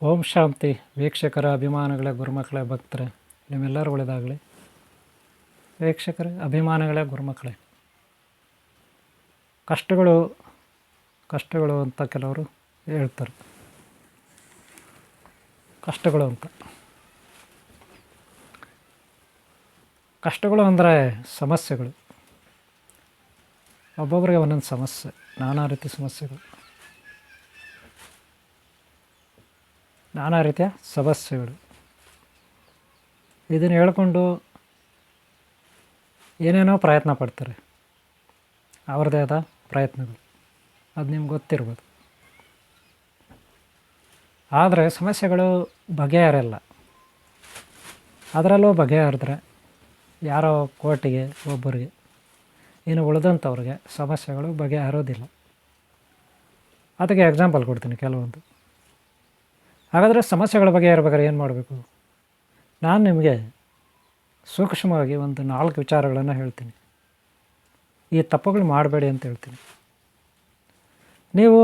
ಓಂ ಶಾಂತಿ. ವೀಕ್ಷಕರ ಅಭಿಮಾನಗಳೇ, ಗುರುಮಕ್ಕಳೇ, ಭಕ್ತರೇ, ನಿಮ್ಮೆಲ್ಲರೂ ಒಳ್ಳೆಯದಾಗಲಿ. ವೀಕ್ಷಕರೇ, ಅಭಿಮಾನಗಳೇ, ಗುರುಮಕ್ಕಳೇ, ಕಷ್ಟಗಳು ಅಂತ ಕೆಲವರು ಹೇಳ್ತಾರೆ. ಕಷ್ಟಗಳು ಅಂದರೆ ಸಮಸ್ಯೆಗಳು. ಒಬ್ಬೊಬ್ಬರಿಗೆ ಒಂದೊಂದು ಸಮಸ್ಯೆ, ನಾನಾ ರೀತಿಯ ಸಮಸ್ಯೆಗಳು, ನಾನಾ ರೀತಿಯ ಸಮಸ್ಯೆಗಳು. ಇದನ್ನು ಹೇಳ್ಕೊಂಡು ಏನೇನೋ ಪ್ರಯತ್ನ ಪಡ್ತಾರೆ, ಅವ್ರದ್ದೇ ಆದ ಪ್ರಯತ್ನಗಳು. ಅದು ನಿಮ್ಗೆ ಗೊತ್ತಿರ್ಬೋದು. ಆದರೆ ಸಮಸ್ಯೆಗಳು ಬಗೆಹರಲ್ಲ. ಅದರಲ್ಲೂ ಬಗೆಹರಿದ್ರೆ ಯಾರೋ ಕೋಟಿಗೆ ಒಬ್ಬರಿಗೆ, ಇನ್ನು ಉಳಿದಂಥವ್ರಿಗೆ ಸಮಸ್ಯೆಗಳು ಬಗೆಹರೋದಿಲ್ಲ. ಅದಕ್ಕೆ ಎಕ್ಸಾಂಪಲ್ ಕೊಡ್ತೀನಿ ಕೆಲವೊಂದು. ಹಾಗಾದರೆ ಸಮಸ್ಯೆಗಳ ಬಗೆಹರಬೇಕಾದ್ರೆ ಏನು ಮಾಡಬೇಕು? ನಾನು ನಿಮಗೆ ಸೂಕ್ಷ್ಮವಾಗಿ ಒಂದು 4 ವಿಚಾರಗಳನ್ನು ಹೇಳ್ತೀನಿ. ಈ ತಪ್ಪುಗಳು ಮಾಡಬೇಡಿ ಅಂತ ಹೇಳ್ತೀನಿ. ನೀವು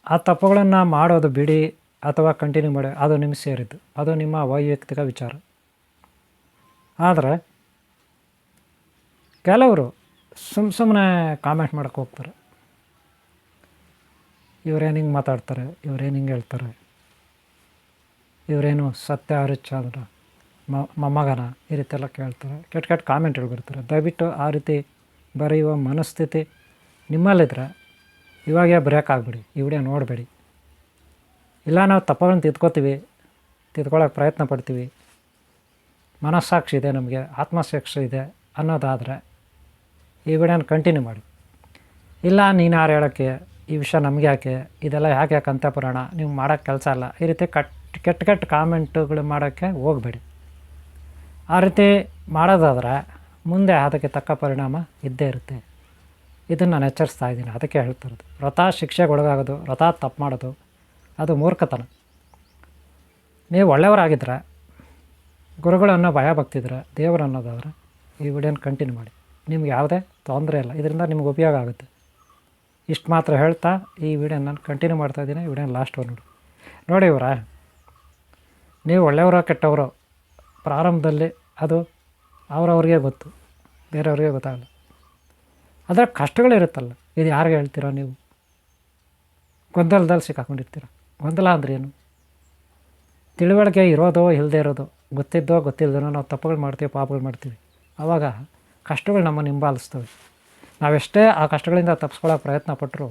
ಆ ತಪ್ಪುಗಳನ್ನು ಮಾಡೋದು ಬಿಡಿ ಅಥವಾ ಕಂಟಿನ್ಯೂ ಮಾಡಿ, ಅದು ನಿಮ್ಗೆ ಸೇರಿದ್ದು, ಅದು ನಿಮ್ಮ ವೈಯಕ್ತಿಕ ವಿಚಾರ. ಆದರೆ ಕೆಲವರು ಸುಮ್ಮನೆ ಕಾಮೆಂಟ್ ಮಾಡೋಕ್ಕೆ ಹೋಗ್ತಾರೆ. ಇವರೇನು ಹಿಂಗೆ ಮಾತಾಡ್ತಾರೆ, ಇವರೇನು ಹಿಂಗೆ ಹೇಳ್ತಾರೆ, ಇವರೇನು ಸತ್ಯ ಹರಿಶ್ಚಂದ್ರ ಮೊಮ್ಮಗನ, ಈ ರೀತಿ ಎಲ್ಲ ಕೇಳ್ತಾರೆ. ಕೆಟ್ಟ ಕಾಮೆಂಟ್ಗಳು ಬರ್ತಾರೆ. ದಯವಿಟ್ಟು ಆ ರೀತಿ ಬರೆಯುವ ಮನಸ್ಥಿತಿ ನಿಮ್ಮಲ್ಲಿದ್ದರೆ ಇವಾಗೇ ಬ್ರೇಕ್ ಆಗಿಬಿಡಿ, ಈ ವಿಡಿಯೋ ನೋಡಬೇಡಿ. ಇಲ್ಲ, ನಾವು ತಪ್ಪನ್ನು ತಿದ್ಕೊಳ್ಳೋಕೆ ಪ್ರಯತ್ನ ಪಡ್ತೀವಿ, ಮನಸ್ಸಾಕ್ಷಿ ಇದೆ, ನಮಗೆ ಆತ್ಮಸಾಕ್ಷಿ ಇದೆ ಅನ್ನೋದಾದರೆ ಈ ವಿಡಿಯೋನ ಕಂಟಿನ್ಯೂ ಮಾಡಿ. ಇಲ್ಲ, ನೀನು ಯಾರು ಹೇಳೋಕ್ಕೆ, ಈ ವಿಷಯ ನಮಗೆ ಯಾಕೆ, ಇದೆಲ್ಲ ಯಾಕೆ ಕಂಠಪುರಾಣ, ನೀವು ಮಾಡೋಕ್ಕೆ ಕೆಲಸ ಅಲ್ಲ, ಈ ರೀತಿ ಕೆಟ್ಟ ಕಾಮೆಂಟುಗಳು ಮಾಡೋಕ್ಕೆ ಹೋಗಬೇಡಿ. ಆ ರೀತಿ ಮಾಡೋದಾದರೆ ಮುಂದೆ ಅದಕ್ಕೆ ತಕ್ಕ ಪರಿಣಾಮ ಇದ್ದೇ ಇರುತ್ತೆ. ಇದನ್ನು ನಾನು ಎಚ್ಚರಿಸ್ತಾ ಇದ್ದೀನಿ. ಅದಕ್ಕೆ ಹೇಳ್ತಿರೋದು, ವ್ರತ ಶಿಕ್ಷೆಗೆ ಒಳಗಾಗೋದು, ವ್ರತ ತಪ್ಪು ಮಾಡೋದು, ಅದು ಮೂರ್ಖತನ. ನೀವು ಒಳ್ಳೆಯವರಾಗಿದ್ದರೆ, ಗುರುಗಳನ್ನು ಭಯ ಭಕ್ತಿದ್ರೆ, ದೇವರು ಅನ್ನೋದಾದರೆ ಈ ವಿಡಿಯೋನ ಕಂಟಿನ್ಯೂ ಮಾಡಿ. ನಿಮ್ಗೆ ಯಾವುದೇ ತೊಂದರೆ ಇಲ್ಲ, ಇದರಿಂದ ನಿಮ್ಗೆ ಉಪಯೋಗ ಆಗುತ್ತೆ. ಇಷ್ಟು ಮಾತ್ರ ಹೇಳ್ತಾ ಈ ವಿಡಿಯೋನ ನಾನು ಕಂಟಿನ್ಯೂ ಮಾಡ್ತಾಯಿದ್ದೀನಿ. ಈ ವಿಡಿಯೋನ ಲಾಸ್ಟ್ವರೆಗೂ ನೋಡಿ. ನೀವು ಒಳ್ಳೆಯವರೋ ಕೆಟ್ಟವರು ಪ್ರಾರಂಭದಲ್ಲಿ ಅದು ಅವ್ರವ್ರಿಗೆ ಗೊತ್ತು, ಬೇರೆಯವ್ರಿಗೆ ಗೊತ್ತಾಗಲ್ಲ. ಅದರ ಕಷ್ಟಗಳಿರುತ್ತಲ್ಲ, ಇದು ಯಾರಿಗೆ ಹೇಳ್ತೀರಾ? ನೀವು ಗೊಂದಲದಲ್ಲಿ ಸಿಕ್ಕಾಕೊಂಡಿರ್ತೀರ. ಗೊಂದಲ ಅಂದ್ರೆ ಏನು? ತಿಳುವಳಿಕೆ ಇರೋದೋ ಇಲ್ಲದೆ ಇರೋದು, ಗೊತ್ತಿದ್ದೋ ಗೊತ್ತಿಲ್ಲದೋ ನಾವು ತಪ್ಪುಗಳು ಮಾಡ್ತೀವಿ, ಪಾಪಗಳು ಮಾಡ್ತೀವಿ. ಆವಾಗ ಕಷ್ಟಗಳು ನಮ್ಮನ್ನು ಹಿಂಬಾಲಿಸ್ತವೆ. ನಾವೆಷ್ಟೇ ಆ ಕಷ್ಟಗಳಿಂದ ತಪ್ಪಿಸ್ಕೊಳ್ಳೋ ಪ್ರಯತ್ನ ಪಟ್ಟರೂ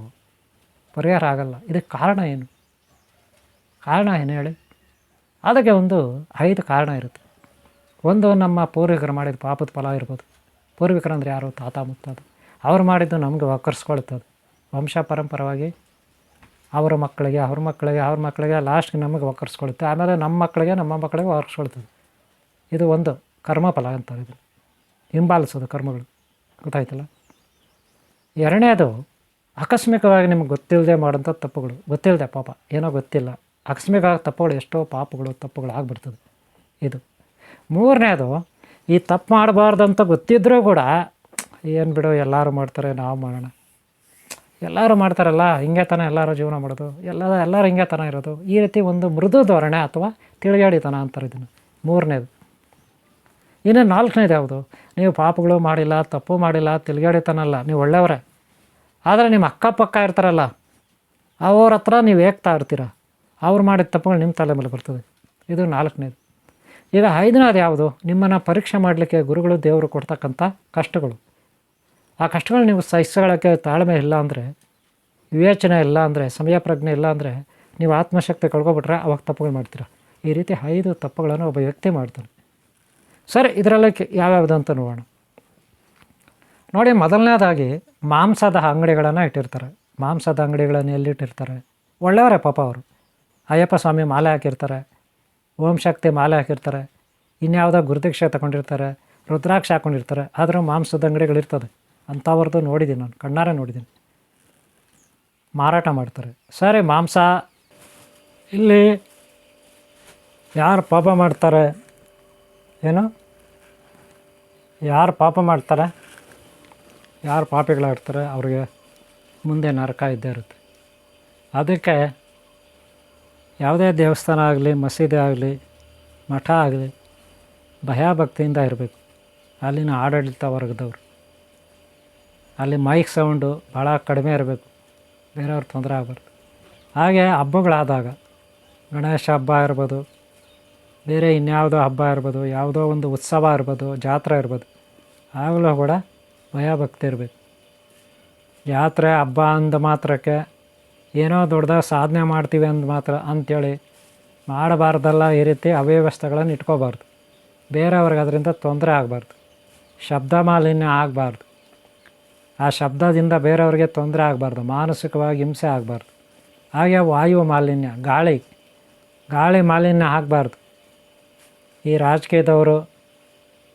ಪರಿಹಾರ ಆಗಲ್ಲ. ಇದಕ್ಕೆ ಕಾರಣ ಏನು? ಕಾರಣ ಏನು ಹೇಳಿ? ಅದಕ್ಕೆ ಒಂದು 5 ಕಾರಣ ಇರುತ್ತೆ. ಒಂದು, ನಮ್ಮ ಪೂರ್ವಿಕರು ಮಾಡಿದ ಪಾಪದ ಫಲ ಇರ್ಬೋದು. ಪೂರ್ವಿಕರು ಅಂದರೆ ಯಾರು? ತಾತ ಮುತ್ತಾತ. ಅವ್ರು ಮಾಡಿದ್ದು ನಮಗೆ ಒಕ್ಕರ್ಸ್ಕೊಳ್ತದೆ. ವಂಶ ಪರಂಪರವಾಗಿ ಅವರ ಮಕ್ಕಳಿಗೆ ಲಾಸ್ಟ್ಗೆ ನಮಗೆ ಒಕ್ಕರ್ಸ್ಕೊಳುತ್ತೆ. ಆಮೇಲೆ ನಮ್ಮ ಮಕ್ಕಳಿಗೆ ಒಕ್ಕರ್ಸ್ಕೊಳ್ತದೆ. ಇದು ಒಂದು ಕರ್ಮಫಲ ಅಂತಾರೆ. ಇದು ಹಿಂಬಾಲಿಸೋದು ಕರ್ಮಗಳು. ಗೊತ್ತಾಯ್ತಲ್ಲ? ಎರಡನೇದು, ಆಕಸ್ಮಿಕವಾಗಿ ನಿಮ್ಗೆ ಗೊತ್ತಿಲ್ಲದೆ ಮಾಡೋಂಥ ತಪ್ಪುಗಳು. ಗೊತ್ತಿಲ್ಲದೆ ಪಾಪ, ಏನೋ ಗೊತ್ತಿಲ್ಲ, ಆಕಸ್ಮಿಕ ತಪ್ಪುಗಳು, ಎಷ್ಟೋ ತಪ್ಪುಗಳು ಆಗಿಬಿಡ್ತದೆ. ಇದು ಮೂರನೇದು, ಈ ತಪ್ಪು ಮಾಡಬಾರ್ದಂತ ಗೊತ್ತಿದ್ದರೂ ಕೂಡ ಏನು ಬಿಡು, ಎಲ್ಲರೂ ಮಾಡ್ತಾರೆ, ನಾವು ಮಾಡೋಣ, ಎಲ್ಲರೂ ಮಾಡ್ತಾರಲ್ಲ, ಹಿಂಗೆ ತಾನೇ ಎಲ್ಲರೂ ಜೀವನ ಮಾಡೋದು, ಎಲ್ಲರೂ ಹಿಂಗೆ ತಾನೇ ಇರೋದು, ಈ ರೀತಿ ಒಂದು ಮೃದು ಧೋರಣೆ ಅಥವಾ ತಿಳಿಗಾಡಿತನ ಅಂತಾರೆ ಇದನ್ನು. ಮೂರನೇದು. ಇನ್ನು 4ನೇದು ಯಾವುದು? ನೀವು ಪಾಪಗಳು ಮಾಡಿಲ್ಲ, ತಪ್ಪು ಮಾಡಿಲ್ಲ, ತಿಳಿಗಾಡಿತನ ಅಲ್ಲ, ನೀವು ಒಳ್ಳೆಯವರೇ. ಆದರೆ ನಿಮ್ಮ ಅಕ್ಕಪಕ್ಕ ಇರ್ತಾರಲ್ಲ, ಅವ್ರ ಹತ್ರ ನೀವು ಏಕ್ತಾ ಇರ್ತೀರ, ಅವ್ರು ಮಾಡಿದ ತಪ್ಪುಗಳು ನಿಮ್ಮ ತಲೆ ಮೇಲೆ ಬರ್ತದೆ. ಇದು 4ನೇದು. ಈಗ 5ನೇದು ಯಾವುದು? ನಿಮ್ಮನ್ನು ಪರೀಕ್ಷೆ ಮಾಡಲಿಕ್ಕೆ ಗುರುಗಳು, ದೇವರು ಕೊಡ್ತಕ್ಕಂಥ ಕಷ್ಟಗಳು. ಆ ಕಷ್ಟಗಳು ನೀವು ಸಹಿಸ್ಕೊಳ್ಳೋಕ್ಕೆ ತಾಳ್ಮೆ ಇಲ್ಲ ಅಂದರೆ, ವಿವೇಚನೆ ಇಲ್ಲ ಅಂದರೆ, ಸಮಯ ಪ್ರಜ್ಞೆ ಇಲ್ಲ ಅಂದರೆ, ನೀವು ಆತ್ಮಶಕ್ತಿ ಕಳ್ಕೊಬಿಟ್ರೆ ಅವಾಗ ತಪ್ಪುಗಳು ಮಾಡ್ತೀರ. ಈ ರೀತಿ 5 ತಪ್ಪುಗಳನ್ನು ಒಬ್ಬ ವ್ಯಕ್ತಿ ಮಾಡ್ತಾನೆ. ಸರಿ, ಇದರಲ್ಲಿ ಯಾವ್ಯಾವುದು ಅಂತ ನೋಡೋಣ. ನೋಡಿ, ಮೊದಲನೇದಾಗಿ ಮಾಂಸದ ಅಂಗಡಿಗಳನ್ನು ಇಟ್ಟಿರ್ತಾರೆ. ಮಾಂಸದ ಅಂಗಡಿಗಳನ್ನು ಎಲ್ಲಿಟ್ಟಿರ್ತಾರೆ? ಒಳ್ಳೆಯವರೇ ಪಾಪ ಅವರು. ಅಯ್ಯಪ್ಪ ಸ್ವಾಮಿ ಮಾಲೆ ಹಾಕಿರ್ತಾರೆ, ಓಂ ಶಕ್ತಿ ಮಾಲೆ ಹಾಕಿರ್ತಾರೆ, ಇನ್ಯಾವುದೋ ಗುರುದೀಕ್ಷೆ ತಗೊಂಡಿರ್ತಾರೆ, ರುದ್ರಾಕ್ಷ ಹಾಕ್ಕೊಂಡಿರ್ತಾರೆ. ಆದರೂ ಮಾಂಸದ ಅಂಗಡಿಗಳಿರ್ತದೆ. ಅಂಥವ್ರದ್ದು ನೋಡಿದ್ದೀನಿ, ನಾನು ಕಣ್ಣಾರೆ ನೋಡಿದ್ದೀನಿ. ಮಾರಾಟ ಮಾಡ್ತಾರೆ. ಸರಿ, ಮಾಂಸ ಇಲ್ಲಿ ಯಾರು ಪಾಪ ಮಾಡ್ತಾರೆ, ಯಾರು ಪಾಪಿಗಳಾಗ್ತಾರೆ ಅವ್ರಿಗೆ ಮುಂದೆ ನರಕ ಇದ್ದೇ ಇರುತ್ತೆ. ಅದಕ್ಕೆ ಯಾವುದೇ ದೇವಸ್ಥಾನ ಆಗಲಿ, ಮಸೀದಿ ಆಗಲಿ, ಮಠ ಆಗಲಿ ಭಯಭಕ್ತಿಯಿಂದ ಇರಬೇಕು. ಅಲ್ಲಿನ ಆಡಳಿತ ವರ್ಗದವರು ಅಲ್ಲಿ ಮೈಕ್ ಸೌಂಡು ಭಾಳ ಕಡಿಮೆ ಇರಬೇಕು, ಬೇರೆಯವ್ರ ತೊಂದರೆ ಆಗಬಾರ್ದು. ಹಾಗೆ ಹಬ್ಬಗಳಾದಾಗ ಗಣೇಶ ಹಬ್ಬ ಇರ್ಬೋದು, ಬೇರೆ ಇನ್ಯಾವುದೋ ಹಬ್ಬ ಇರ್ಬೋದು, ಯಾವುದೋ ಒಂದು ಉತ್ಸವ ಇರ್ಬೋದು, ಜಾತ್ರೆ ಇರ್ಬೋದು, ಆಗಲೂ ಕೂಡ ಭಯಭಕ್ತಿ ಇರಬೇಕು. ಜಾತ್ರೆ ಹಬ್ಬ ಅಂದ ಮಾತ್ರಕ್ಕೆ ಏನೋ ದೊಡ್ಡದಾಗಿ ಸಾಧನೆ ಮಾಡ್ತೀವಿ ಅಂಥೇಳಿ ಮಾಡಬಾರ್ದಲ್ಲ. ಈ ರೀತಿ ಅವ್ಯವಸ್ಥೆಗಳನ್ನು ಇಟ್ಕೋಬಾರ್ದು. ಬೇರೆಯವ್ರಿಗೆ ಅದರಿಂದ ತೊಂದರೆ ಆಗಬಾರ್ದು, ಶಬ್ದ ಮಾಲಿನ್ಯ ಆಗಬಾರ್ದು. ಆ ಶಬ್ದದಿಂದ ಬೇರೆಯವ್ರಿಗೆ ತೊಂದರೆ ಆಗಬಾರ್ದು, ಮಾನಸಿಕವಾಗಿ ಹಿಂಸೆ ಆಗಬಾರ್ದು. ಹಾಗೆ ವಾಯು ಮಾಲಿನ್ಯ, ಗಾಳಿ ಮಾಲಿನ್ಯ ಆಗಬಾರ್ದು. ಈ ರಾಜಕೀಯದವರು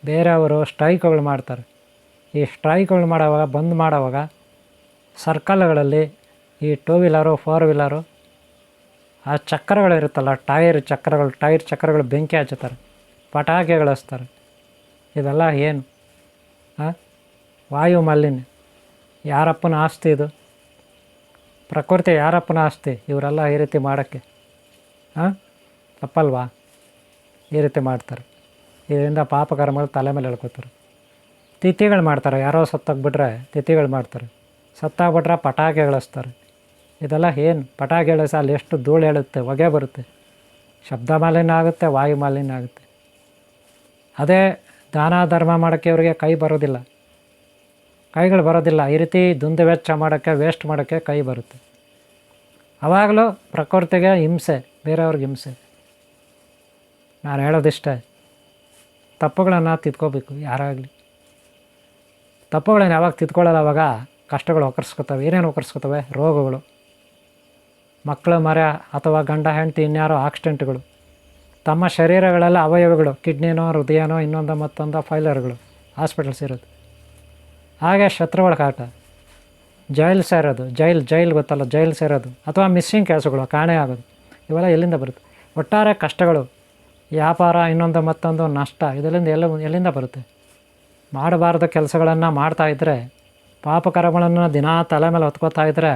ಬೇರೆಯವರು ಸ್ಟ್ರೈಕ್ಗಳು ಮಾಡ್ತಾರೆ. ಈ ಸ್ಟ್ರೈಕ್ಗಳು ಮಾಡೋವಾಗ, ಬಂದ್ ಮಾಡೋವಾಗ ಸರ್ಕಲ್ಗಳಲ್ಲಿ ಈ 2 ವೀಲರು 4 ವೀಲರು ಆ ಚಕ್ರಗಳಿರುತ್ತಲ್ಲ, ಟೈರ್ ಚಕ್ರಗಳು ಬೆಂಕಿ ಹಚ್ಚುತ್ತಾರೆ, ಪಟಾಕಿಗಳು ಹಚ್ತಾರೆ. ಇದೆಲ್ಲ ಏನು? ವಾಯು ಮಾಲಿನ್ಯ. ಯಾರಪ್ಪನ ಆಸ್ತಿ ಇದು? ಪ್ರಕೃತಿ ಯಾರಪ್ಪನ ಆಸ್ತಿ? ಇವರೆಲ್ಲ ಈ ರೀತಿ ಮಾಡೋಕ್ಕೆ ತಪ್ಪಲ್ವಾ? ಈ ರೀತಿ ಮಾಡ್ತಾರೆ. ಇದರಿಂದ ಪಾಪಕರ್ಮಗಳು ತಲೆ ಮೇಲೆ ಎಳ್ಕೊತಾರೆ. ತಿಥಿಗಳು ಮಾಡ್ತಾರೆ. ಯಾರೋ ಸತ್ತೋಗ್ಬಿಟ್ರೆ ತಿಥಿಗಳು ಮಾಡ್ತಾರೆ. ಸತ್ತಾಗ್ಬಿಟ್ರೆ ಪಟಾಕಿಗಳು ಹಚ್ತಾರೆ. ಇದೆಲ್ಲ ಏನು? ಪಟಾಕಿ ಹೇಳಿಸ ಅಲ್ಲಿ ಎಷ್ಟು ಧೂಳು ಹೇಳುತ್ತೆ, ಹೊಗೆ ಬರುತ್ತೆ, ಶಬ್ದ ಮಾಲಿನ್ಯ ಆಗುತ್ತೆ, ವಾಯು ಮಾಲಿನ್ಯ ಆಗುತ್ತೆ. ಅದೇ ದಾನ ಧರ್ಮ ಮಾಡೋಕ್ಕೆ ಇವರಿಗೆ ಕೈಗಳು ಬರೋದಿಲ್ಲ. ಈ ರೀತಿ ದುಂದು ವೆಚ್ಚ ಮಾಡೋಕ್ಕೆ, ವೇಸ್ಟ್ ಮಾಡೋಕ್ಕೆ ಕೈ ಬರುತ್ತೆ. ಆವಾಗಲೂ ಪ್ರಕೃತಿಗೆ ಹಿಂಸೆ, ಬೇರೆಯವ್ರಿಗೆ ಹಿಂಸೆ. ನಾನು ಹೇಳೋದಿಷ್ಟೇ, ತಪ್ಪುಗಳನ್ನು ತಿದ್ಕೋಬೇಕು. ಯಾರಾಗಲಿ ತಪ್ಪುಗಳನ್ನು ಯಾವಾಗ ತಿದ್ಕೊಳ್ಳೋದು ಆವಾಗ ಕಷ್ಟಗಳು ಒಕ್ಕರ್ಸ್ಕೊತವೆ. ಏನೇನು ಒಕ್ಕರ್ಸ್ಕೊತವೆ? ರೋಗಗಳು, ಮಕ್ಕಳು ಮರೆ ಅಥವಾ ಗಂಡ ಹೆಂಡತಿ ಇನ್ಯಾರೋ ಆಕ್ಸಿಡೆಂಟ್ಗಳು, ತಮ್ಮ ಶರೀರಗಳೆಲ್ಲ ಅವಯವಗಳು, ಕಿಡ್ನಿನೋ ಹೃದಯನೋ ಇನ್ನೊಂದು ಮತ್ತೊಂದು ಫೈಲರ್ಗಳು ಹಾಸ್ಪಿಟಲ್ಸ್ ಇರೋದು. ಹಾಗೆ ಶತ್ರುಗಳ ಕಾಟ, ಜೈಲ್ ಸೇರೋದು, ಜೈಲ್ ಗೊತ್ತಲ್ಲ, ಜೈಲ್ ಸೇರೋದು, ಅಥವಾ ಮಿಸ್ಸಿಂಗ್ ಕೇಸುಗಳು, ಕಾಣೆ ಆಗೋದು, ಇವೆಲ್ಲ ಎಲ್ಲಿಂದ ಬರುತ್ತೆ? ಒಟ್ಟಾರೆ ಕಷ್ಟಗಳು, ವ್ಯಾಪಾರ ಇನ್ನೊಂದು ಮತ್ತೊಂದು ನಷ್ಟ, ಇದರಿಂದ ಎಲ್ಲಿಂದ ಬರುತ್ತೆ? ಮಾಡಬಾರ್ದು ಕೆಲಸಗಳನ್ನು ಮಾಡ್ತಾಯಿದ್ರೆ, ಪಾಪಕರ್ಮಗಳನ್ನು ದಿನಾ ತಲೆ ಮೇಲೆ ಹೊತ್ಕೋತಾ ಇದ್ದರೆ,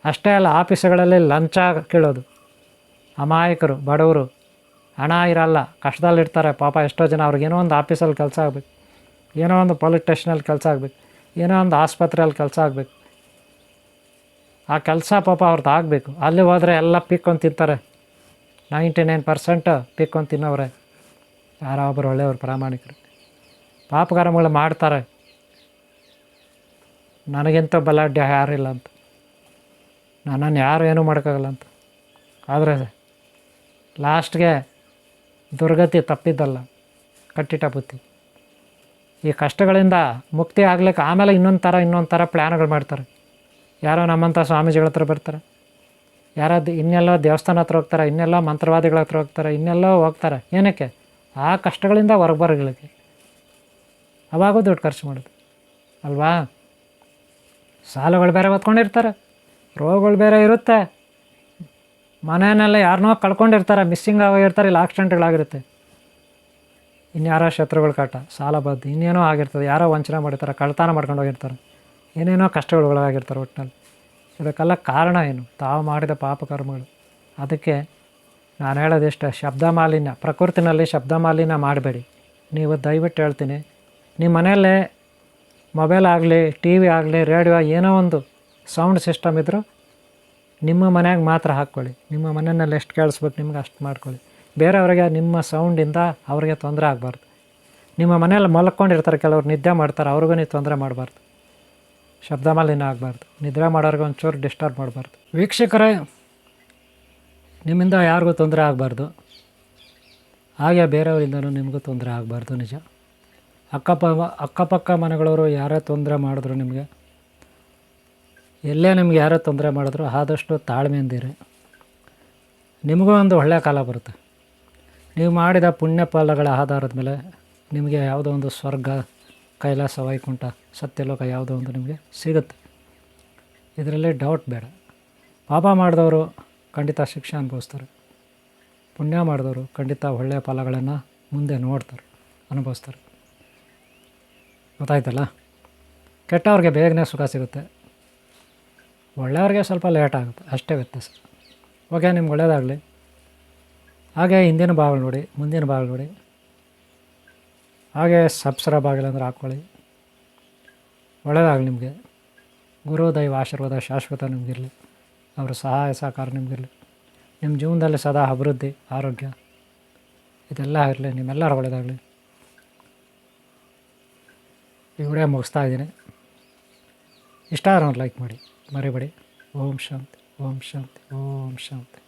ಅಷ್ಟೇ ಅಲ್ಲ ಆಫೀಸುಗಳಲ್ಲಿ ಲಂಚ ಕೇಳೋದು. ಅಮಾಯಕರು, ಬಡವರು, ಹಣ ಇರಲ್ಲ, ಕಷ್ಟದಲ್ಲಿರ್ತಾರೆ ಪಾಪ. ಎಷ್ಟೋ ಜನ ಅವ್ರಿಗೇನೋ ಒಂದು ಆಫೀಸಲ್ಲಿ ಕೆಲಸ ಆಗಬೇಕು, ಏನೋ ಒಂದು ಪೊಲೀಸ್ ಸ್ಟೇಷನಲ್ಲಿ ಕೆಲಸ ಆಗಬೇಕು, ಏನೋ ಒಂದು ಆಸ್ಪತ್ರೆಯಲ್ಲಿ ಕೆಲಸ ಆಗಬೇಕು. ಆ ಕೆಲಸ ಪಾಪ ಅವ್ರದ್ದು ಆಗಬೇಕು. ಅಲ್ಲಿ ಹೋದರೆ ಎಲ್ಲ ಪೀಕ್ಕೊಂಡು ತಿಂತಾರೆ. 99% ಪೀಕ್ಕೊಂಡು ತಿನ್ನೋರೆ. ಯಾರೋ ಒಬ್ಬರು ಒಳ್ಳೆಯವರು, ಪ್ರಾಮಾಣಿಕರು. ಪಾಪಕರ್ಮಗಳು ಮಾಡ್ತಾರೆ. ನನಗಿಂತ ಬಲಾಢ್ಯ ಯಾರಿಲ್ಲ ಅಂತ, ನನ್ನನ್ನು ಯಾರು ಏನೂ ಮಾಡೋಕ್ಕಾಗಲ್ಲ ಅಂತ. ಆದರೆ ಲಾಸ್ಟ್ಗೆ ದುರ್ಗತಿ ತಪ್ಪಿದ್ದಲ್ಲ, ಕಟ್ಟಿಟ್ಟ ಬುತ್ತಿ. ಈ ಕಷ್ಟಗಳಿಂದ ಮುಕ್ತಿ ಆಗ್ಲಿಕ್ಕೆ ಆಮೇಲೆ ಇನ್ನೊಂದು ಥರ ಪ್ಲ್ಯಾನ್ಗಳು ಮಾಡ್ತಾರೆ. ಯಾರೋ ನಮ್ಮಂಥ ಸ್ವಾಮೀಜಿಗಳ ಹತ್ರ ಬರ್ತಾರೆ, ಇನ್ನೆಲ್ಲೋ ದೇವಸ್ಥಾನ ಹತ್ರ ಹೋಗ್ತಾರೆ, ಇನ್ನೆಲ್ಲೋ ಮಂತ್ರವಾದಿಗಳ ಹತ್ರ ಹೋಗ್ತಾರೆ, ಇನ್ನೆಲ್ಲೋ ಹೋಗ್ತಾರೆ. ಏನಕ್ಕೆ? ಆ ಕಷ್ಟಗಳಿಂದ ಹೊರಗೆ ಬರೋಗಳಿಗೆ. ಅವಾಗೂ ದುಡ್ಡು ಖರ್ಚು ಮಾಡೋದು ಅಲ್ವಾ? ಸಾಲಗಳು ಬೇರೆ ಹೊತ್ಕೊಂಡಿರ್ತಾರೆ, ರೋಗಗಳು ಬೇರೆ ಇರುತ್ತೆ, ಮನೆಯನ್ನೆಲ್ಲ ಯಾರನ್ನೋ ಕಳ್ಕೊಂಡಿರ್ತಾರೆ, ಮಿಸ್ಸಿಂಗ್ ಆಗಿರ್ತಾರೆ, ಇಲ್ಲ ಆಕ್ಸಿಡೆಂಟ್ಗಳಾಗಿರುತ್ತೆ, ಇನ್ಯಾರೋ ಶತ್ರುಗಳ ಕಾಟ, ಸಾಲ ಬದ್ದು, ಇನ್ನೇನೋ ಆಗಿರ್ತದೆ, ಯಾರೋ ವಂಚನೆ ಮಾಡಿರ್ತಾರೆ, ಕಳ್ತನ ಮಾಡ್ಕೊಂಡು ಹೋಗಿರ್ತಾರೆ, ಏನೇನೋ ಕಷ್ಟಗಳೊಳಗಾಗಿರ್ತಾರೆ. ಒಟ್ಟಿನಲ್ಲಿ ಇದಕ್ಕೆಲ್ಲ ಕಾರಣ ಏನು? ತಾವು ಮಾಡಿದ ಪಾಪಕರ್ಮಗಳು. ಅದಕ್ಕೆ ನಾನು ಹೇಳೋದಿಷ್ಟ, ಶಬ್ದ ಮಾಲಿನ್ಯ, ಪ್ರಕೃತಿನಲ್ಲಿ ಶಬ್ದ ಮಾಲಿನ್ಯ ಮಾಡಬೇಡಿ. ನೀವು ದಯವಿಟ್ಟು ಹೇಳ್ತೀನಿ, ನಿಮ್ಮ ಮನೆಯಲ್ಲೇ ಮೊಬೈಲ್ ಆಗಲಿ, ಟಿ ವಿ ಆಗಲಿ, ರೇಡಿಯೋ, ಏನೋ ಒಂದು ಸೌಂಡ್ ಸಿಸ್ಟಮ್ ಇದ್ದರೂ ನಿಮ್ಮ ಮನೆಯಾಗ ಮಾತ್ರ ಹಾಕ್ಕೊಳ್ಳಿ. ನಿಮ್ಮ ಮನೆಯಲ್ಲಿ ಎಷ್ಟು ಕೇಳಿಸ್ಬೇಕು ನಿಮ್ಗೆ ಅಷ್ಟು ಮಾಡ್ಕೊಳ್ಳಿ. ಬೇರೆಯವರಿಗೆ ನಿಮ್ಮ ಸೌಂಡಿಂದ ಅವ್ರಿಗೆ ತೊಂದರೆ ಆಗಬಾರ್ದು. ನಿಮ್ಮ ಮನೆಯಲ್ಲಿ ಮಲ್ಕೊಂಡಿರ್ತಾರೆ, ಕೆಲವ್ರು ನಿದ್ದೆ ಮಾಡ್ತಾರೆ, ಅವ್ರಿಗೂ ನೀವು ತೊಂದರೆ ಮಾಡಬಾರ್ದು. ಶಬ್ದ ಮಾಲಿನ್ಯ ಆಗಬಾರ್ದು. ನಿದ್ರೆ ಮಾಡೋರಿಗೆ ಒಂಚೂರು ಡಿಸ್ಟರ್ಬ್ ಮಾಡಬಾರ್ದು. ವೀಕ್ಷಕರೇ, ನಿಮ್ಮಿಂದ ಯಾರಿಗೂ ತೊಂದರೆ ಆಗಬಾರ್ದು, ಹಾಗೆ ಬೇರೆಯವರಿಂದನೂ ನಿಮಗೂ ತೊಂದರೆ ಆಗಬಾರ್ದು. ನಿಜ. ಅಕ್ಕಪಕ್ಕ ಮನೆಗಳವರು ಯಾರೇ ತೊಂದರೆ ಮಾಡಿದ್ರು, ಎಲ್ಲೇ ನಿಮ್ಗೆ ಯಾರೇ ತೊಂದರೆ ಮಾಡಿದ್ರು, ಆದಷ್ಟು ತಾಳ್ಮೆಯಿಂದಿರಿ. ನಿಮಗೂ ಒಂದು ಒಳ್ಳೆಯ ಕಾಲ ಬರುತ್ತೆ. ನೀವು ಮಾಡಿದ ಪುಣ್ಯ ಫಲಗಳ ಆಧಾರದ ಮೇಲೆ ನಿಮಗೆ ಯಾವುದೋ ಒಂದು ಸ್ವರ್ಗ, ಕೈಲಾಸ, ವೈಕುಂಠ, ಸತ್ಯಲೋಕ ಯಾವುದೋ ಒಂದು ನಿಮಗೆ ಸಿಗುತ್ತೆ. ಇದರಲ್ಲಿ ಡೌಟ್ ಬೇಡ. ಪಾಪ ಮಾಡಿದವರು ಖಂಡಿತ ಶಿಕ್ಷೆ ಅನುಭವಿಸ್ತಾರೆ, ಪುಣ್ಯ ಮಾಡಿದವರು ಖಂಡಿತ ಒಳ್ಳೆಯ ಫಲಗಳನ್ನು ಮುಂದೆ ನೋಡ್ತಾರೆ, ಅನುಭವಿಸ್ತಾರೆ. ಗೊತ್ತಾಯ್ತಲ್ಲ? ಕೆಟ್ಟವ್ರಿಗೆ ಬೇಗನೆ ಸುಖ ಸಿಗುತ್ತೆ, ಒಳ್ಳೆಯವ್ರಿಗೆ ಸ್ವಲ್ಪ ಲೇಟ್ ಆಗುತ್ತೆ, ಅಷ್ಟೇ ವ್ಯತ್ಯಾಸ. ಓಕೆ, ನಿಮ್ಗೆ ಒಳ್ಳೆಯದಾಗಲಿ. ಹಾಗೆ ಹಿಂದಿನ ಭಾಗಗಳು ನೋಡಿ, ಮುಂದಿನ ಭಾಗಗಳು ನೋಡಿ, ಹಾಗೆ ಸಬ್ಸ್ಕ್ರೈಬ್ ಆಗಿಲ್ಲ ಅಂದ್ರೆ ಹಾಕ್ಕೊಳ್ಳಿ. ಒಳ್ಳೆಯದಾಗಲಿ ನಿಮಗೆ. ಗುರು ದೈವ ಆಶೀರ್ವಾದ ಶಾಶ್ವತ ನಿಮಗಿರಲಿ. ಅವರ ಸಹಾಯ ಸಹಕಾರ ನಿಮಗಿರಲಿ. ನಿಮ್ಮ ಜೀವನದಲ್ಲಿ ಸದಾ ಅಭಿವೃದ್ಧಿ, ಆರೋಗ್ಯ ಇದೆಲ್ಲ ಇರಲಿ. ನಿಮ್ಮೆಲ್ಲರೂ ಒಳ್ಳೆಯದಾಗಲಿ. ಈ ವಿಡಿಯೋ ಮುಗಿಸ್ತಾ ಇದ್ದೀನಿ. ಇಷ್ಟ ಆದ್ರೆ ಒಂದು ಲೈಕ್ ಮಾಡಿ, ಮರಿಬೇಡಿ. ಓಂ ಶಾಂತಿ, ಓಂ ಶಾಂತಿ, ಓಂ ಶಾಂತಿ.